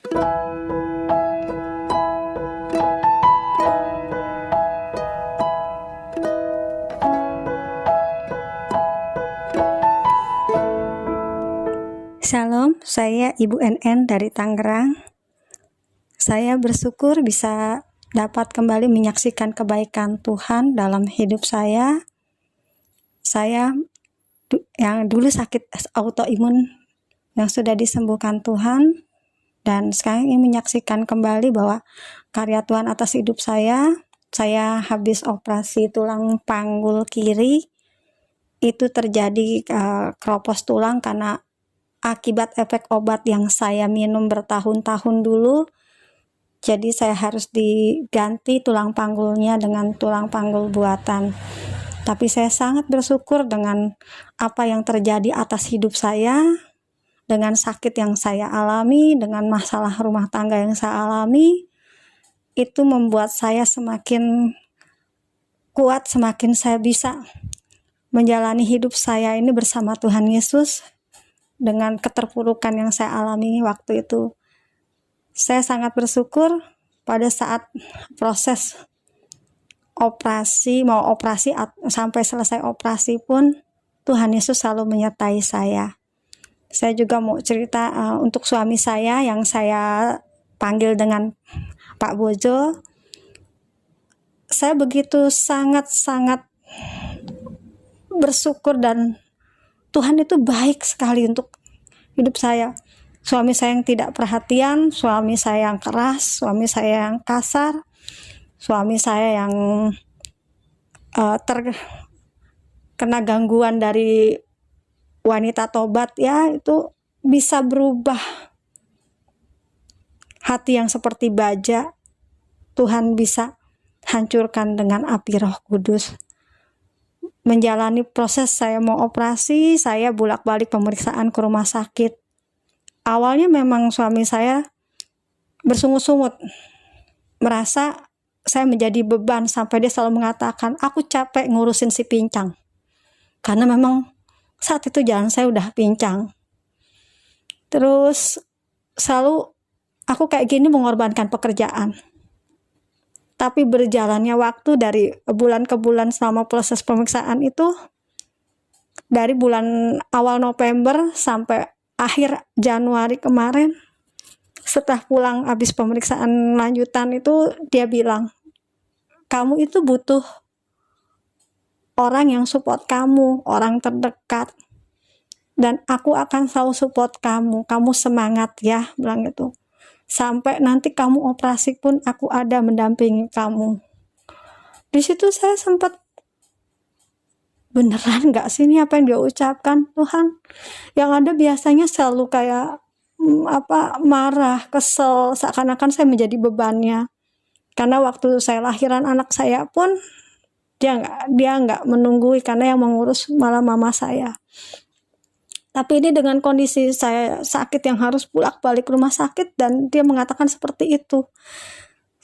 Shalom, saya Ibu NN dari Tangerang. Saya bersyukur bisa dapat kembali menyaksikan kebaikan Tuhan dalam hidup saya. Saya yang dulu sakit autoimun yang sudah disembuhkan Tuhan, dan sekarang ingin menyaksikan kembali bahwa karya Tuhan atas hidup saya. Saya habis operasi tulang panggul kiri. Itu terjadi keropos tulang karena akibat efek obat yang saya minum bertahun-tahun dulu. Jadi saya harus diganti tulang panggulnya dengan tulang panggul buatan. Tapi saya sangat bersyukur dengan apa yang terjadi atas hidup saya, dengan sakit yang saya alami, dengan masalah rumah tangga yang saya alami. Itu membuat saya semakin kuat, semakin saya bisa menjalani hidup saya ini bersama Tuhan Yesus. Dengan keterpurukan yang saya alami waktu itu, saya sangat bersyukur pada saat proses operasi, sampai selesai operasi pun Tuhan Yesus selalu menyertai saya. Saya juga mau cerita untuk suami saya yang saya panggil dengan Pak Bojo. Saya begitu sangat-sangat bersyukur, dan Tuhan itu baik sekali untuk hidup saya. Suami saya yang tidak perhatian, suami saya yang keras, suami saya yang kasar, suami saya yang terkena gangguan dari wanita tobat, ya itu bisa berubah. Hati yang seperti baja, Tuhan bisa hancurkan dengan api Roh Kudus. Menjalani proses saya mau operasi, saya bolak-balik pemeriksaan ke rumah sakit. Awalnya memang suami saya bersungut-sungut, merasa saya menjadi beban, sampai dia selalu mengatakan, aku capek ngurusin si pincang. Karena memang saat itu jalan saya udah pincang. Terus selalu aku kayak gini mengorbankan pekerjaan. Tapi berjalannya waktu dari bulan ke bulan selama proses pemeriksaan itu, dari bulan awal November sampai akhir Januari kemarin, setelah pulang habis pemeriksaan lanjutan itu, dia bilang, kamu itu butuh orang yang support kamu, orang terdekat, dan aku akan selalu support kamu semangat ya, bilang gitu. Sampai nanti kamu operasi pun aku ada mendampingi kamu. Di situ saya sempat, beneran nggak sih ini apa yang dia ucapkan Tuhan? Yang ada biasanya selalu kayak marah, kesel, seakan-akan saya menjadi bebannya. Karena waktu saya lahiran anak saya pun dia nggak menunggui, karena yang mengurus malah mama saya. Tapi ini dengan kondisi saya sakit yang harus bolak-balik rumah sakit, dan dia mengatakan seperti itu.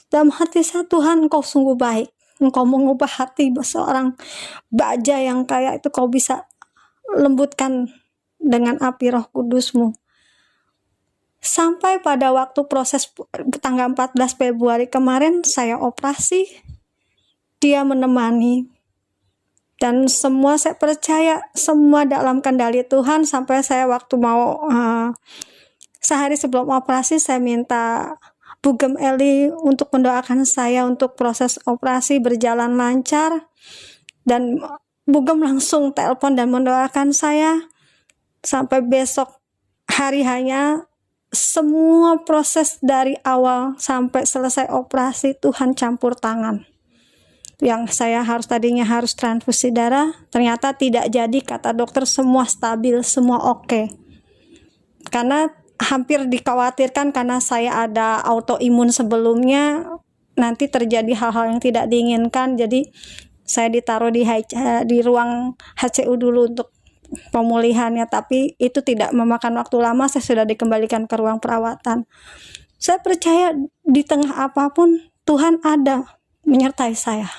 Dalam hati saya, Tuhan Engkau sungguh baik. Engkau mengubah hati seorang baja yang kayak itu, Kau bisa lembutkan dengan api Roh Kudus-Mu. Sampai pada waktu proses tanggal 14 Februari kemarin saya operasi, dia menemani. Dan semua saya percaya, semua dalam kendali Tuhan. Sampai saya waktu mau sehari sebelum operasi, saya minta Bugem Eli untuk mendoakan saya untuk proses operasi berjalan lancar. Dan Bugem langsung telepon dan mendoakan saya. Sampai besok hari hanya semua proses dari awal sampai selesai operasi Tuhan campur tangan. Yang saya tadinya harus transfusi darah, ternyata tidak jadi, kata dokter, semua stabil, semua oke. Karena hampir dikhawatirkan karena saya ada autoimun sebelumnya, nanti terjadi hal-hal yang tidak diinginkan. Jadi saya ditaruh di ruang HCU dulu untuk pemulihannya, tapi itu tidak memakan waktu lama, saya sudah dikembalikan ke ruang perawatan. Saya percaya di tengah apapun Tuhan ada menyertai saya.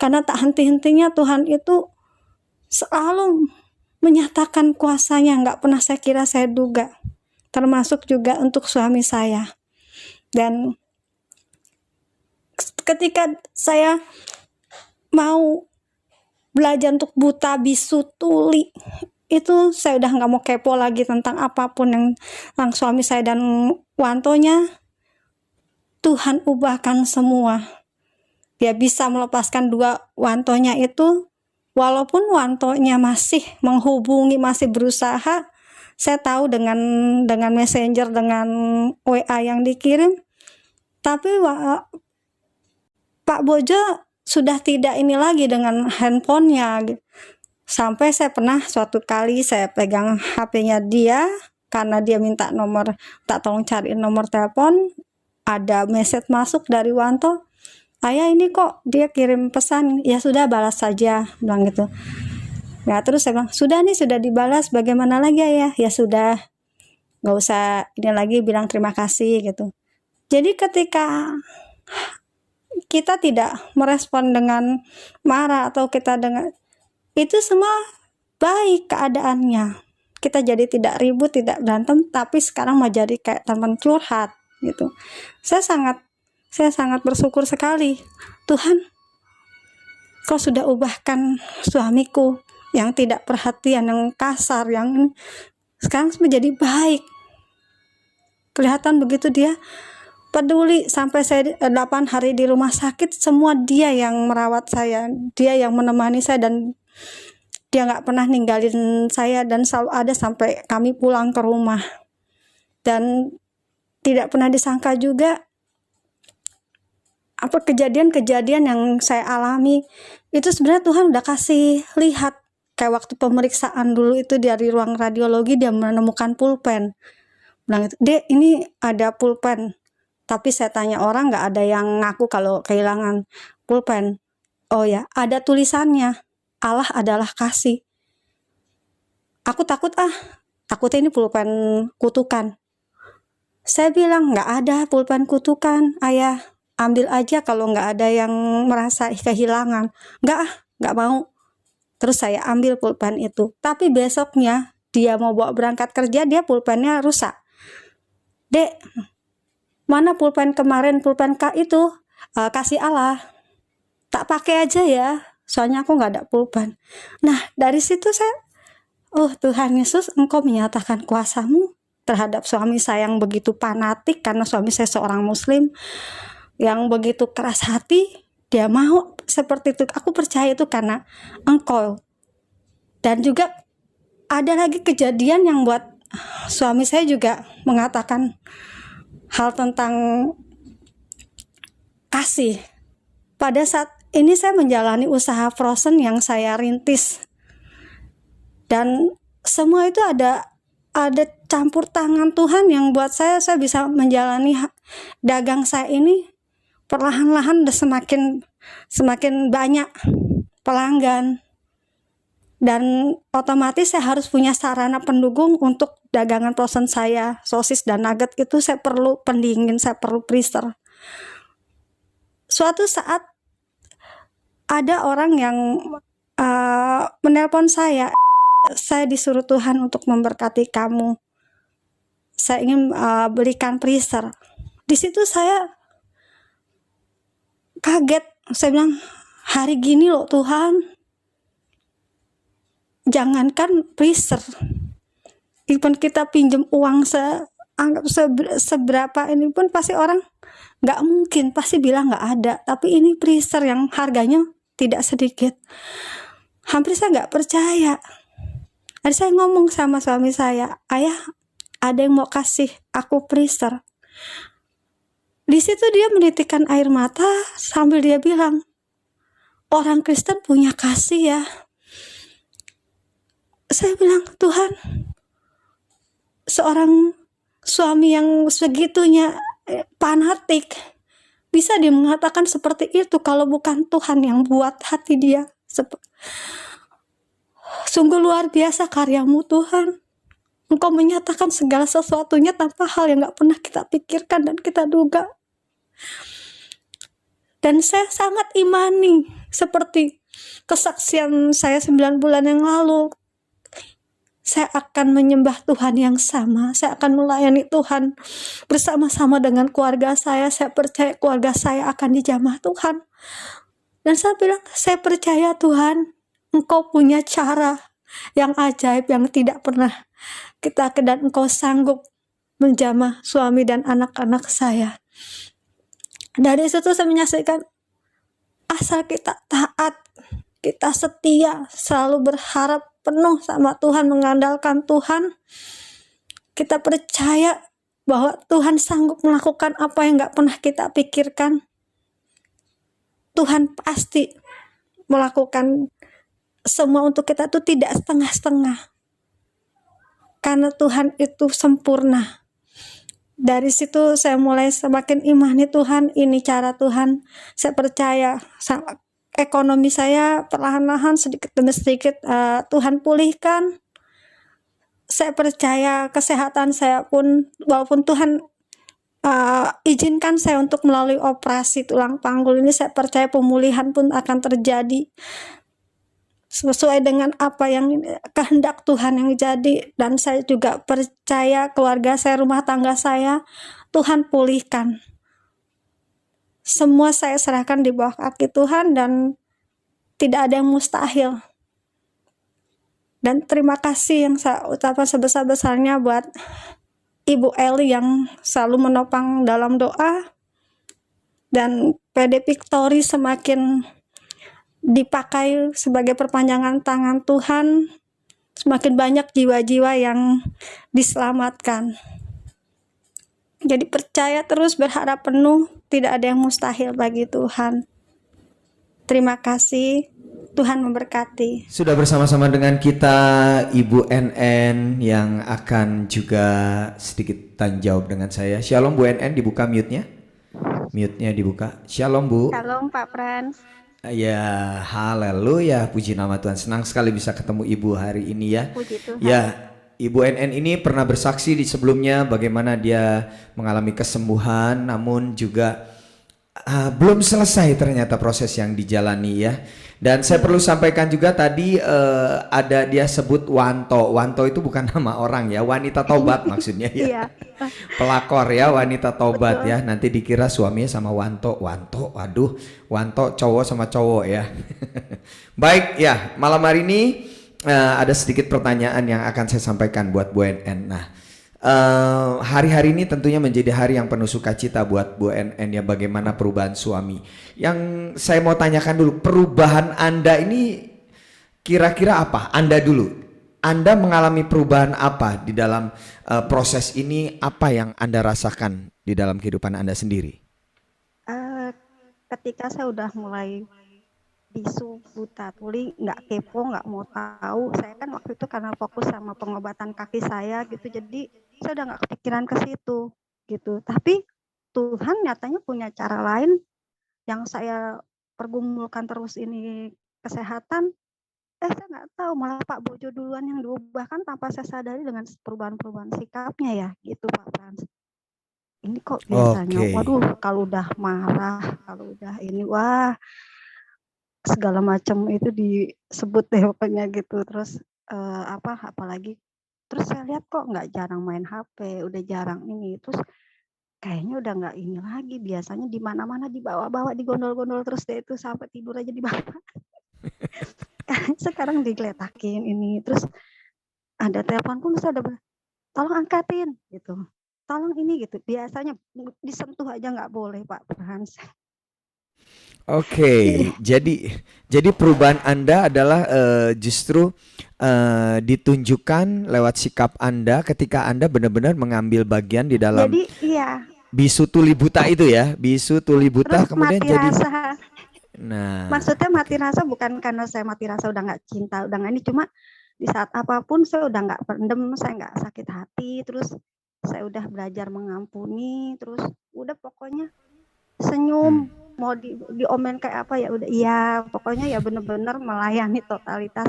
Karena tak henti-hentinya Tuhan itu selalu menyatakan kuasanya, nggak pernah saya kira, saya duga. Termasuk juga untuk suami saya. Dan ketika saya mau belajar untuk buta, bisu, tuli, itu saya udah nggak mau kepo lagi tentang apapun yang tentang suami saya dan wantonya. Tuhan ubahkan semua. Dia bisa melepaskan dua wantonya itu, walaupun wantonya masih menghubungi, masih berusaha. Saya tahu dengan messenger, dengan WA yang dikirim, tapi Pak Bojo sudah tidak ini lagi dengan handphonenya. Sampai saya pernah suatu kali saya pegang HP-nya dia, karena dia minta tolong cariin nomor telepon, ada message masuk dari Wanto, ayah ini kok dia kirim pesan, ya sudah balas saja, bilang gitu. Ya terus saya bilang, sudah dibalas, bagaimana lagi ayah? Ya sudah, nggak usah ini lagi, bilang terima kasih gitu. Jadi ketika kita tidak merespon dengan marah atau kita dengan itu semua baik keadaannya, kita jadi tidak ribut, tidak berantem, tapi sekarang mau jadi kayak teman curhat gitu. Saya sangat bersyukur sekali, Tuhan, Kau sudah ubahkan suamiku yang tidak perhatian, yang kasar, yang sekarang menjadi baik. Kelihatan begitu dia peduli. Sampai saya 8 hari di rumah sakit, semua dia yang merawat saya, dia yang menemani saya, dan dia nggak pernah ninggalin saya, dan selalu ada sampai kami pulang ke rumah. Dan tidak pernah disangka juga apa kejadian-kejadian yang saya alami itu sebenarnya Tuhan udah kasih lihat. Kayak waktu pemeriksaan dulu itu dari ruang radiologi, dia menemukan pulpen. Bilang itu, Dek, ini ada pulpen. Tapi saya tanya orang, nggak ada yang ngaku kalau kehilangan pulpen. Oh ya, ada tulisannya, Allah adalah kasih. Aku takutnya ini pulpen kutukan. Saya bilang, nggak ada pulpen kutukan, ayah. Ambil aja kalau nggak ada yang merasa kehilangan. Nggak mau. Terus saya ambil pulpen itu. Tapi besoknya dia mau bawa berangkat kerja, dia pulpennya rusak. Dek, mana pulpen kemarin, pulpen Kak itu? Kasih Allah. Tak pakai aja ya, soalnya aku nggak ada pulpen. Nah, dari situ saya, Tuhan Yesus, Engkau menyatakan kuasa-Mu terhadap suami saya yang begitu fanatik, karena suami saya seorang Muslim yang begitu keras hati. Dia mau seperti itu. Aku percaya itu karena Engkau. Dan juga ada lagi kejadian yang buat suami saya juga mengatakan hal tentang kasih. Pada saat ini saya menjalani usaha frozen yang saya rintis. Dan semua itu ada campur tangan Tuhan yang buat saya bisa menjalani dagang saya ini perlahan-lahan udah semakin banyak pelanggan, dan otomatis saya harus punya sarana pendukung untuk dagangan frozen saya. Sosis dan nugget itu saya perlu pendingin, saya perlu freezer. Suatu saat ada orang yang menelpon saya disuruh Tuhan untuk memberkati kamu, saya ingin belikan freezer. Di situ saya kaget. Saya bilang, hari gini loh Tuhan, jangankan freezer, even kita pinjam uang seberapa ini pun pasti orang nggak mungkin, pasti bilang nggak ada. Tapi ini freezer yang harganya tidak sedikit. Hampir saya nggak percaya. Ada saya ngomong sama suami saya, ayah, ada yang mau kasih aku freezer. Di situ dia menitikkan air mata sambil dia bilang, orang Kristen punya kasih ya. Saya bilang, Tuhan, seorang suami yang segitunya fanatik, bisa dia mengatakan seperti itu kalau bukan Tuhan yang buat hati dia. Sungguh luar biasa karyamu Tuhan. Engkau menyatakan segala sesuatunya tanpa hal yang gak pernah kita pikirkan dan kita duga. Dan saya sangat imani seperti kesaksian saya 9 bulan yang lalu. saya akan menyembah Tuhan yang sama, saya akan melayani Tuhan bersama-sama dengan keluarga saya percaya keluarga saya akan dijamah Tuhan. Dan saya bilang, saya percaya Tuhan, Engkau punya cara yang ajaib yang tidak pernah kita, dan Engkau sanggup menjamah suami dan anak-anak saya. Dari situ saya menyaksikan, asal kita taat, kita setia, selalu berharap penuh sama Tuhan, mengandalkan Tuhan, kita percaya bahwa Tuhan sanggup melakukan apa yang gak pernah kita pikirkan. Tuhan pasti melakukan semua untuk kita, itu tidak setengah-setengah, karena Tuhan itu sempurna. Dari situ saya mulai semakin imani Tuhan, ini cara Tuhan. Saya percaya ekonomi saya perlahan-lahan sedikit demi sedikit Tuhan pulihkan. Saya percaya kesehatan saya pun, walaupun Tuhan izinkan saya untuk melalui operasi tulang panggul ini, saya percaya pemulihan pun akan terjadi sesuai dengan apa yang kehendak Tuhan yang jadi. Dan saya juga percaya keluarga saya, rumah tangga saya, Tuhan pulihkan. Semua saya serahkan di bawah kaki Tuhan dan tidak ada yang mustahil. Dan terima kasih yang saya ucapkan sebesar-besarnya buat Ibu Eli yang selalu menopang dalam doa, dan PD Victory semakin dipakai sebagai perpanjangan tangan Tuhan, semakin banyak jiwa-jiwa yang diselamatkan. Jadi percaya terus, berharap penuh, tidak ada yang mustahil bagi Tuhan. Terima kasih, Tuhan memberkati. Sudah bersama-sama dengan kita Ibu NN yang akan juga sedikit tanya jawab dengan saya. Shalom Bu NN, dibuka mute-nya. Mute-nya dibuka. Shalom Bu. Shalom Pak Frans. Ya, haleluya, puji nama Tuhan. Senang sekali bisa ketemu Ibu hari ini ya. Puji Tuhan. Ya, Ibu NN ini pernah bersaksi di sebelumnya bagaimana dia mengalami kesembuhan, namun juga belum selesai ternyata proses yang dijalani ya. Dan saya perlu sampaikan juga tadi ada dia sebut Wanto. Wanto itu bukan nama orang ya, wanita tobat maksudnya ya. Pelakor ya, wanita tobat. Betul. Ya. Nanti dikira suaminya sama Wanto. Wanto, waduh, Wanto cowok sama cowok ya. Baik ya, malam hari ini ada sedikit pertanyaan yang akan saya sampaikan buat Bu NN. Nah, hari-hari ini tentunya menjadi hari yang penuh sukacita buat Bu NN ya, bagaimana perubahan suami. Yang saya mau tanyakan dulu, perubahan Anda ini kira-kira apa? Anda dulu, Anda mengalami perubahan apa di dalam proses ini? Apa yang Anda rasakan di dalam kehidupan Anda sendiri? Ketika saya udah mulai bisu, buta tuli, nggak kepo, nggak mau tahu. Saya kan waktu itu karena fokus sama pengobatan kaki saya gitu, jadi saya udah nggak kepikiran ke situ gitu. Tapi Tuhan nyatanya punya cara lain yang saya pergumulkan terus ini kesehatan. Saya nggak tahu, malah Pak Bojo duluan yang diubah kan tanpa saya sadari dengan perubahan-perubahan sikapnya ya gitu Pak Frans. Ini kok biasanya, waduh kalau udah marah, kalau udah ini, wah segala macam itu disebut deh pokoknya gitu. Terus apalagi terus saya lihat kok nggak jarang main HP, udah jarang ini, terus kayaknya udah nggak ini lagi. Biasanya di mana-mana dibawa-bawa, digondol-gondol terus deh itu sampai tidur aja dibawa. Sekarang digeletakin ini, terus ada telepon pun saya udah tolong angkatin gitu, tolong ini gitu. Biasanya disentuh aja nggak boleh Pak Frans. Oke, jadi perubahan Anda adalah justru ditunjukkan lewat sikap Anda ketika Anda benar-benar mengambil bagian di dalam. Jadi iya. Bisu tuli buta itu ya, bisu tuli buta. Terus kemudian mati jadi. Rasa. Nah. Maksudnya mati rasa bukan karena saya mati rasa udah nggak cinta, udah nggak ini, cuma di saat apapun saya udah nggak pendem, saya nggak sakit hati, terus saya udah belajar mengampuni, terus udah pokoknya senyum. Mau diomen kayak apa ya udah iya, pokoknya ya bener-bener melayani totalitas.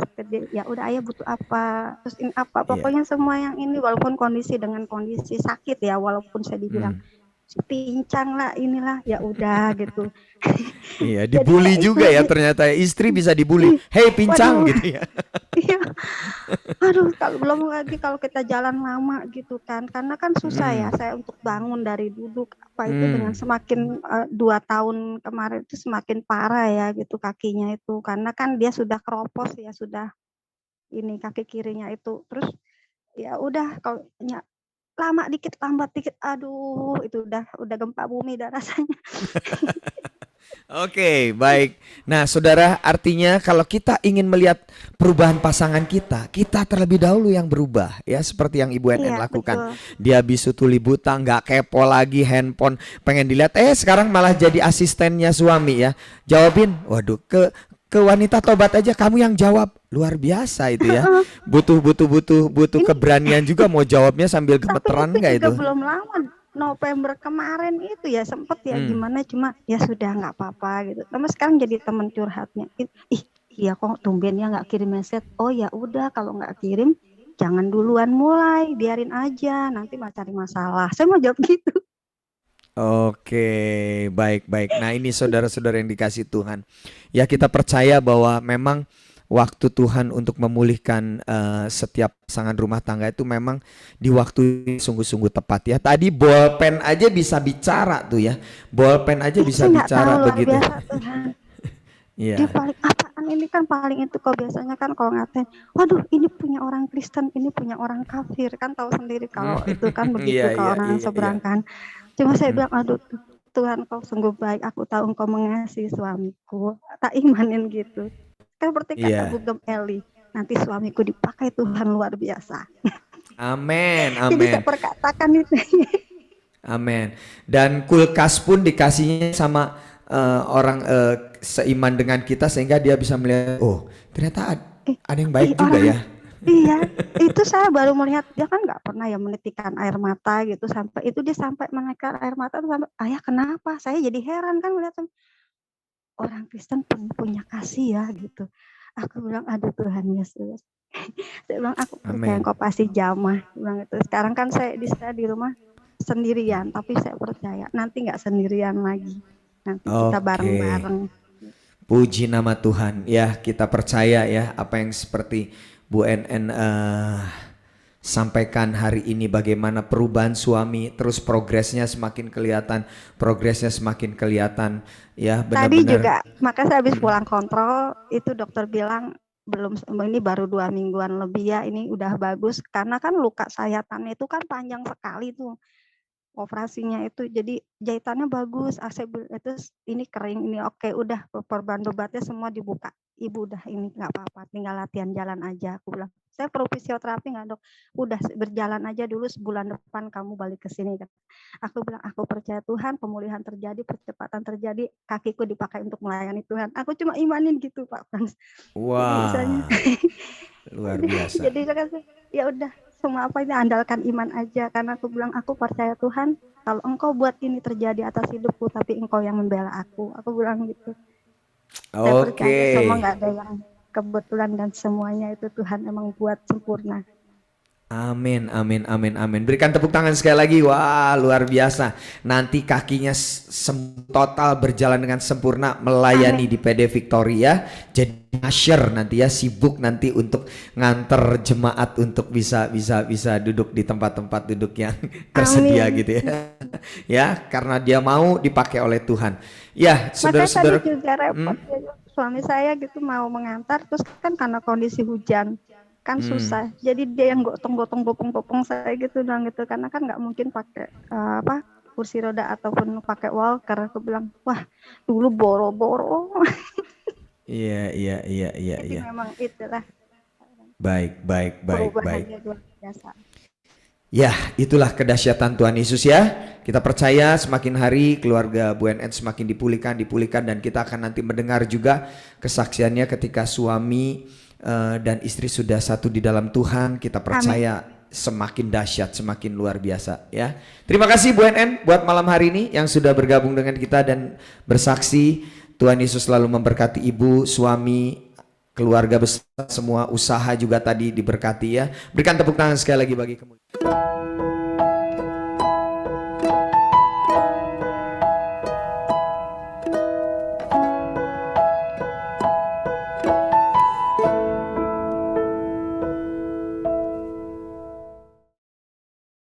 Ya udah ayah butuh apa, terus ini apa, pokoknya semua yang ini, walaupun kondisi dengan kondisi sakit ya, walaupun saya dibilang pincang lah inilah, ya udah gitu. Iya, dibully juga ya ternyata, istri bisa dibully, hei pincang. Waduh. Gitu ya. Iya, Aduh, kalau belum lagi kalau kita jalan lama gitu kan, karena kan susah ya Hmm. saya untuk bangun dari duduk apa itu dengan Hmm. semakin 2 tahun kemarin itu semakin parah ya gitu kakinya itu, karena kan dia sudah keropos ya, sudah ini kaki kirinya itu. Terus ya udah kalau lama dikit, lambat dikit, aduh itu udah gempa bumi dah rasanya. Oke, baik. Nah, saudara, artinya kalau kita ingin melihat perubahan pasangan kita, kita terlebih dahulu yang berubah, ya, seperti yang Ibu Iya NN lakukan. betul. Dia bisu tuli buta, nggak kepo lagi handphone, pengen dilihat. Sekarang malah jadi asistennya suami ya. Jawabin, waduh, ke wanita tobat aja kamu yang jawab. Luar biasa itu ya. Butuh Ini keberanian juga mau jawabnya sambil tapi gemeteran itu nggak juga itu? belum lama, November kemarin itu ya sempet ya Hmm. gimana, cuma ya sudah nggak apa-apa gitu. Tapi sekarang jadi teman curhatnya. Ih, iya kok tumben ya nggak kirim message. Oh ya udah kalau nggak kirim jangan duluan mulai, biarin aja nanti cari masalah. Saya mau jawab gitu. Oke, baik-baik. Nah, ini saudara-saudara yang dikasih Tuhan. Ya, kita percaya bahwa memang waktu Tuhan untuk memulihkan setiap pasangan rumah tangga itu memang di waktu yang sungguh-sungguh tepat ya. Tadi bolpen aja bisa bicara tuh ya. Bolpen aja bisa Saya nggak tahu bicara luar begitu. biasa Tuhan. Dia Iya. paling apaan ini kan paling itu kok biasanya kan kalau ngatain, waduh ini punya orang Kristen, ini punya orang kafir kan tahu sendiri kalau itu kan Iya, begitu iya, kalau orang iya, iya. seberang kan. Cuma saya Mm-mm. bilang, aduh Tuhan kau sungguh baik, aku tahu engkau mengasihi suamiku. Tak imanin gitu. Seperti kata Iya. Bugem Eli, nanti suamiku dipakai Tuhan luar biasa. Amin, Jadi saya amin. perkatakan itu. Amin. Dan kulkas pun dikasihnya sama orang seiman dengan kita sehingga dia bisa melihat, oh ternyata ada yang baik juga Orang ya. iya, itu saya baru melihat dia kan nggak pernah ya menitikan air mata gitu sampai itu dia sampai menekan air mata sampai ayah kenapa? Saya jadi heran kan melihat orang Kristen pun punya kasih ya gitu. Aku bilang aduh Tuhan Yesus. Saya bilang aku percaya Amin. engkau pasti jamah. Bilang itu. Sekarang kan saya di rumah sendirian, tapi saya percaya nanti nggak sendirian lagi. Nanti kita Oke. bareng-bareng. Puji nama Tuhan. Ya, kita percaya ya apa yang seperti Bu NN sampaikan hari ini, bagaimana perubahan suami terus progresnya semakin kelihatan ya, Tadi benar-benar. juga, maka saya habis pulang kontrol, itu dokter bilang belum, ini baru 2 mingguan lebih ya, ini udah bagus karena kan luka sayatan itu kan panjang sekali tuh operasinya itu, jadi jahitannya bagus, itu ini kering, ini oke, udah perban bebatnya semua dibuka, ibu udah ini nggak apa-apa, tinggal latihan jalan aja, aku bilang. Saya perlu fisioterapi nggak dok? Udah berjalan aja dulu sebulan depan kamu balik ke sini. Aku bilang aku percaya Tuhan, pemulihan terjadi, percepatan terjadi, kakiku dipakai untuk melayani Tuhan. Aku cuma imanin gitu Pak Frans. Jadi misalnya, Wah, luar biasa. jadi ya udah semua apa ini andalkan iman aja karena aku bilang aku percaya Tuhan kalau engkau buat ini terjadi atas hidupku tapi engkau yang membela aku bilang gitu. Saya percaya Oke. semua nggak ada yang kebetulan dan semuanya itu Tuhan emang buat sempurna. Amin, amin, amin, amin. Berikan tepuk tangan sekali lagi. Wah, luar biasa. Nanti kakinya total berjalan dengan sempurna melayani Amin. di PD Victoria. Jadi usher nanti ya, sibuk nanti untuk nganter jemaat untuk bisa duduk di tempat-tempat duduk yang tersedia Amin. gitu ya. Ya, karena dia mau dipakai oleh Tuhan. Ya, Makanya tadi saudara-saudara. juga repot ya, suami saya gitu mau mengantar terus kan karena kondisi hujan kan susah. Jadi dia yang gotong-gotong bopong-bopong saya gitu dong gitu karena kan nggak mungkin pakai kursi roda ataupun pakai walker. Aku bilang, wah dulu boro-boro. Iya, iya, iya, iya, Jadi iya. memang itulah Baik, baik, baik, baik. perubahannya luar biasa. Ya, itulah kedahsyatan Tuhan Yesus ya. Kita percaya semakin hari keluarga Bu NN semakin dipulihkan dan kita akan nanti mendengar juga kesaksiannya ketika suami dan istri sudah satu di dalam Tuhan. Kita percaya semakin dahsyat, semakin luar biasa ya. Terima kasih Bu NN buat malam hari ini yang sudah bergabung dengan kita dan bersaksi. Tuhan Yesus selalu memberkati ibu, suami, keluarga besar, semua usaha juga tadi diberkati ya. Berikan tepuk tangan sekali lagi bagi kemuliaan.